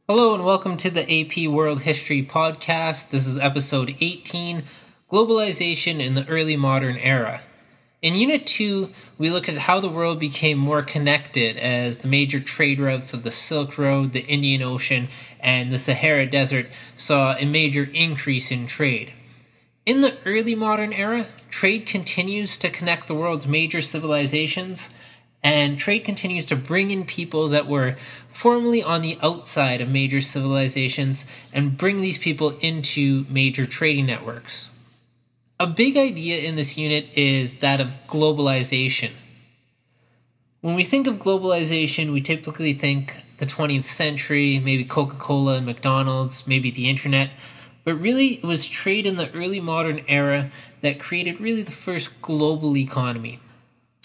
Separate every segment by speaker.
Speaker 1: Hello and welcome to the AP World History Podcast. This is episode 18, Globalization in the Early Modern Era. In Unit 2, we look at how the world became more connected as the major trade routes of the Silk Road, the Indian Ocean, and the Sahara Desert saw a major increase in trade. In the early modern era, trade continues to connect the world's major civilizations, and trade continues to bring in people that were formerly on the outside of major civilizations and bring these people into major trading networks. A big idea in this unit is that of globalization. When we think of globalization, we typically think the 20th century, maybe Coca-Cola and McDonald's, maybe the internet, but really it was trade in the early modern era that created really the first global economy.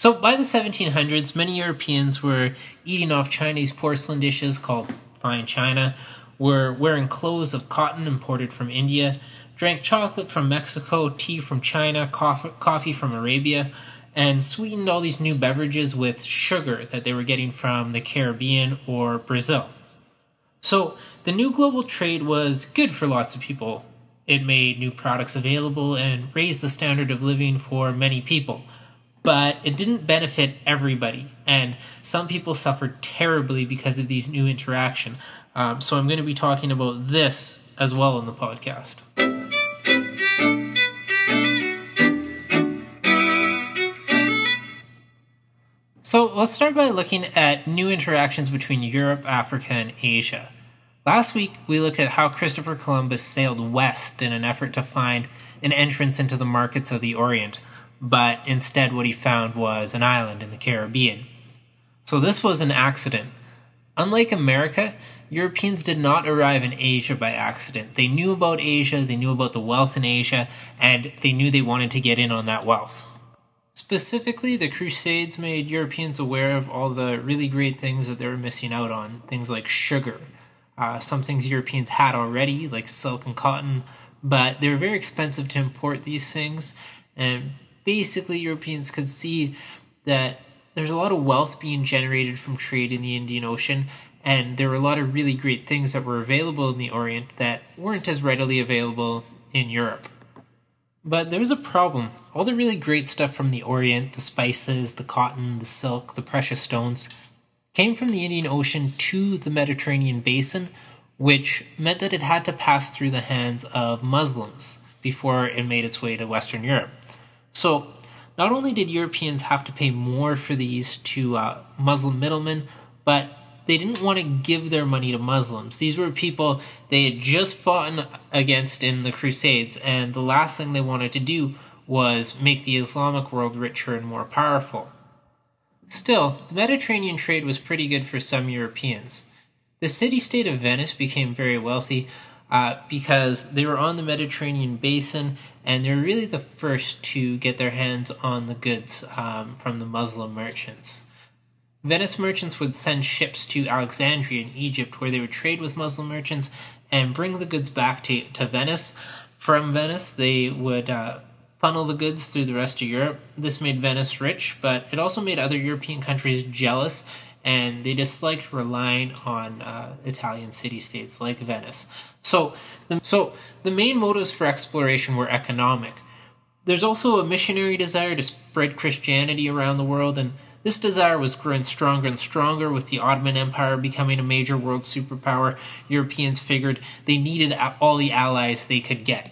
Speaker 1: So by the 1700s, many Europeans were eating off Chinese porcelain dishes called fine china, were wearing clothes of cotton imported from India, drank chocolate from Mexico, tea from China, coffee from Arabia, and sweetened all these new beverages with sugar that they were getting from the Caribbean or Brazil. So the new global trade was good for lots of people. It made new products available and raised the standard of living for many people. But it didn't benefit everybody, and some people suffered terribly because of these new interactions. So I'm going to be talking about this as well in the podcast. So let's start by looking at new interactions between Europe, Africa, and Asia. Last week, we looked at how Christopher Columbus sailed west in an effort to find an entrance into the markets of the Orient, but instead what he found was an island in the Caribbean. So this was an accident. Unlike America, Europeans did not arrive in Asia by accident. They knew about Asia, they knew about the wealth in Asia, and they knew they wanted to get in on that wealth. Specifically, the Crusades made Europeans aware of all the really great things that they were missing out on, things like sugar. Some things Europeans had already, like silk and cotton, but they were very expensive to import these things, and basically, Europeans could see that there's a lot of wealth being generated from trade in the Indian Ocean, and there were a lot of really great things that were available in the Orient that weren't as readily available in Europe. But there was a problem. All the really great stuff from the Orient, the spices, the cotton, the silk, the precious stones, came from the Indian Ocean to the Mediterranean basin, which meant that it had to pass through the hands of Muslims before it made its way to Western Europe. So, not only did Europeans have to pay more for these to Muslim middlemen, but they didn't want to give their money to Muslims. These were people they had just fought against in the Crusades, and the last thing they wanted to do was make the Islamic world richer and more powerful. Still, the Mediterranean trade was pretty good for some Europeans. The city-state of Venice became very wealthy because they were on the Mediterranean basin, and they were really the first to get their hands on the goods from the Muslim merchants. Venice merchants would send ships to Alexandria in Egypt, where they would trade with Muslim merchants and bring the goods back to Venice. From Venice, they would funnel the goods through the rest of Europe. This made Venice rich, but it also made other European countries jealous, and they disliked relying on Italian city-states like Venice. So the main motives for exploration were economic. There's also a missionary desire to spread Christianity around the world, and this desire was growing stronger and stronger with the Ottoman Empire becoming a major world superpower. Europeans figured they needed all the allies they could get.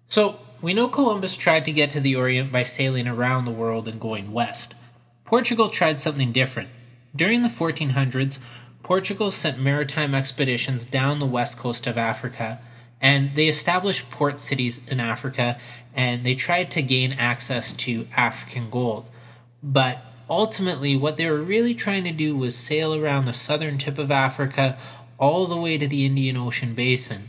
Speaker 1: So we know Columbus tried to get to the Orient by sailing around the world and going west. Portugal tried something different. During the 1400s, Portugal sent maritime expeditions down the west coast of Africa, and they established port cities in Africa, and they tried to gain access to African gold. But ultimately, what they were really trying to do was sail around the southern tip of Africa all the way to the Indian Ocean basin.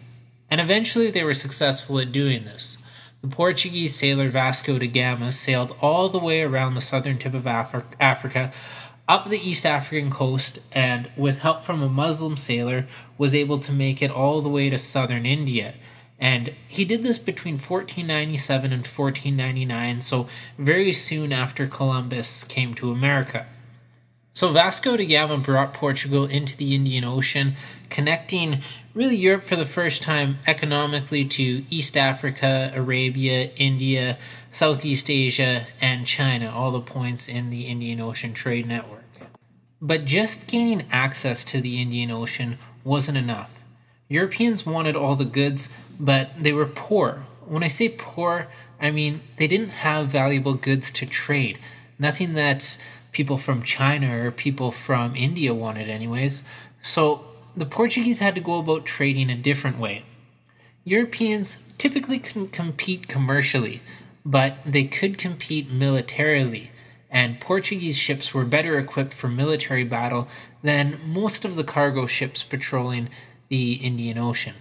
Speaker 1: And eventually they were successful at doing this. The Portuguese sailor Vasco da Gama sailed all the way around the southern tip of Africa, up the East African coast, and with help from a Muslim sailor, was able to make it all the way to southern India. And he did this between 1497 and 1499, so very soon after Columbus came to America. So Vasco da Gama brought Portugal into the Indian Ocean, connecting really Europe for the first time economically to East Africa, Arabia, India, Southeast Asia, and China, all the points in the Indian Ocean trade network. But just gaining access to the Indian Ocean wasn't enough. Europeans wanted all the goods, but they were poor. When I say poor, I mean they didn't have valuable goods to trade. Nothing that people from China or people from India wanted anyways. So the Portuguese had to go about trading a different way. Europeans typically couldn't compete commercially, but they could compete militarily, and Portuguese ships were better equipped for military battle than most of the cargo ships patrolling the Indian Ocean.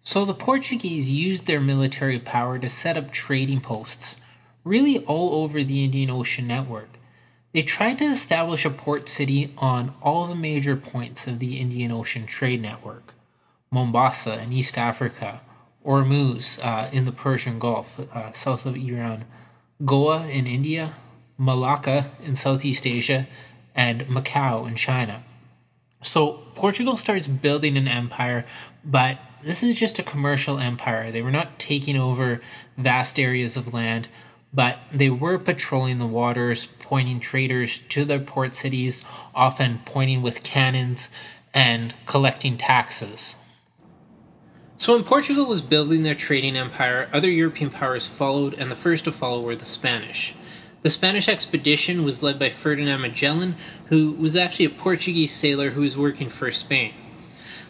Speaker 1: So the Portuguese used their military power to set up trading posts, really all over the Indian Ocean network. They tried to establish a port city on all the major points of the Indian Ocean trade network: Mombasa in East Africa, Ormuz in the Persian Gulf, south of Iran, Goa in India, Malacca in Southeast Asia, and Macau in China. So Portugal starts building an empire, but this is just a commercial empire. They were not taking over vast areas of land, but they were patrolling the waters, pointing traders to their port cities, often pointing with cannons and collecting taxes. So when Portugal was building their trading empire, other European powers followed, and the first to follow were the Spanish. The Spanish expedition was led by Ferdinand Magellan, who was actually a Portuguese sailor who was working for Spain.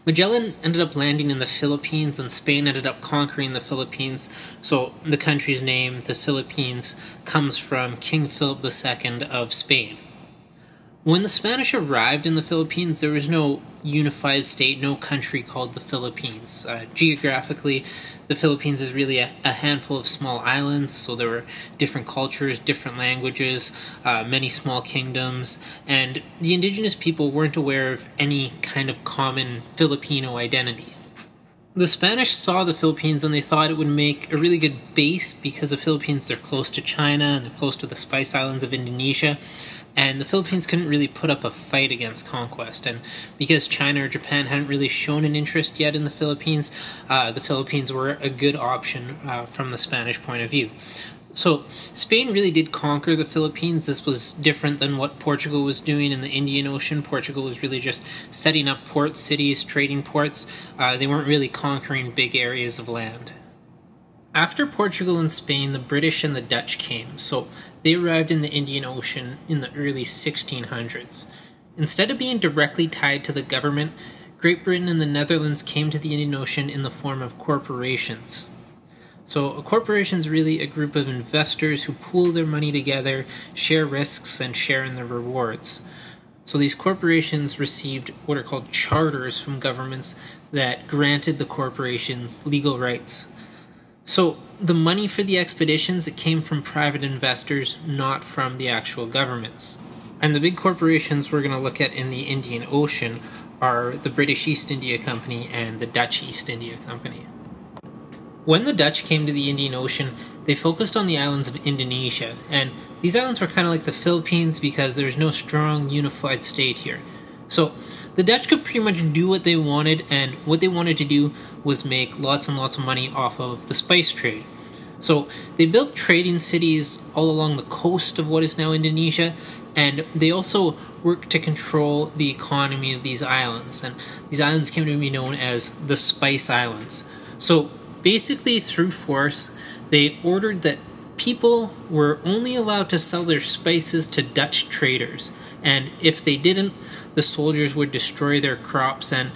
Speaker 1: Magellan ended up landing in the Philippines, and Spain ended up conquering the Philippines, so the country's name, the Philippines, comes from King Philip II of Spain. When the Spanish arrived in the Philippines, there was no unified state, no country called the Philippines. Geographically, the Philippines is really a handful of small islands, so there were different cultures, different languages, many small kingdoms, and the indigenous people weren't aware of any kind of common Filipino identity. The Spanish saw the Philippines and they thought it would make a really good base because the Philippines, they're close to China and they're close to the Spice Islands of Indonesia. And the Philippines couldn't really put up a fight against conquest. And because China or Japan hadn't really shown an interest yet in the Philippines were a good option from the Spanish point of view. So Spain really did conquer the Philippines. This was different than what Portugal was doing in the Indian Ocean. Portugal was really just setting up port cities, trading ports. They weren't really conquering big areas of land. After Portugal and Spain, the British and the Dutch came. So they arrived in the Indian Ocean in the early 1600s. Instead of being directly tied to the government, Great Britain and the Netherlands came to the Indian Ocean in the form of corporations. So a corporation is really a group of investors who pool their money together, share risks, and share in the rewards. So these corporations received what are called charters from governments that granted the corporations legal rights. So the money for the expeditions, it came from private investors, not from the actual governments. And the big corporations we're going to look at in the Indian Ocean are the British East India Company and the Dutch East India Company. When the Dutch came to the Indian Ocean, they focused on the islands of Indonesia, and these islands were kind of like the Philippines because there's no strong unified state here. So the Dutch could pretty much do what they wanted, and what they wanted to do was make lots and lots of money off of the spice trade. So they built trading cities all along the coast of what is now Indonesia, and they also worked to control the economy of these islands. And these islands came to be known as the Spice Islands. So basically, through force, they ordered that people were only allowed to sell their spices to Dutch traders. And if they didn't, the soldiers would destroy their crops, and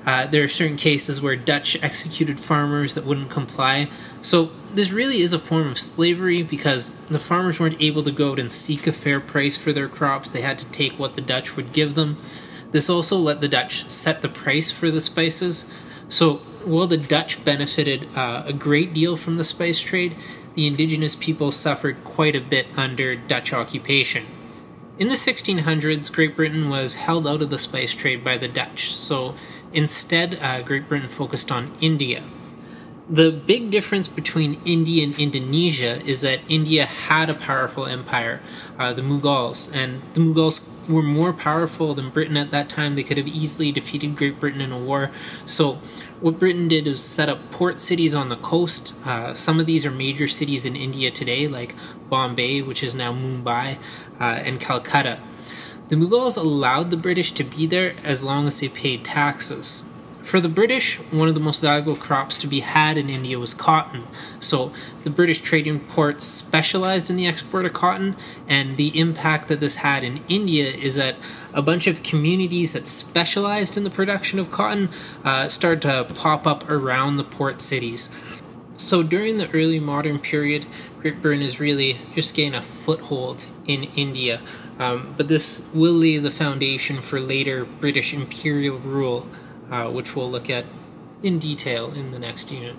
Speaker 1: there are certain cases where Dutch executed farmers that wouldn't comply. So this really is a form of slavery because the farmers weren't able to go out and seek a fair price for their crops. They had to take what the Dutch would give them. This also let the Dutch set the price for the spices. So while the Dutch benefited a great deal from the spice trade, the indigenous people suffered quite a bit under Dutch occupation. In the 1600s, Great Britain was held out of the spice trade by the Dutch, so instead Great Britain focused on India. The big difference between India and Indonesia is that India had a powerful empire, the Mughals, and the Mughals were more powerful than Britain at that time. They could have easily defeated Great Britain in a war. So what Britain did was set up port cities on the coast. Some of these are major cities in India today, like Bombay, which is now Mumbai, and Calcutta. The Mughals allowed the British to be there as long as they paid taxes. For the British, one of the most valuable crops to be had in India was cotton. So the British trading ports specialized in the export of cotton, and the impact that this had in India is that a bunch of communities that specialized in the production of cotton started to pop up around the port cities. So during the early modern period, Great Britain is really just getting a foothold in India, but this will lay the foundation for later British imperial rule, which we'll look at in detail in the next unit.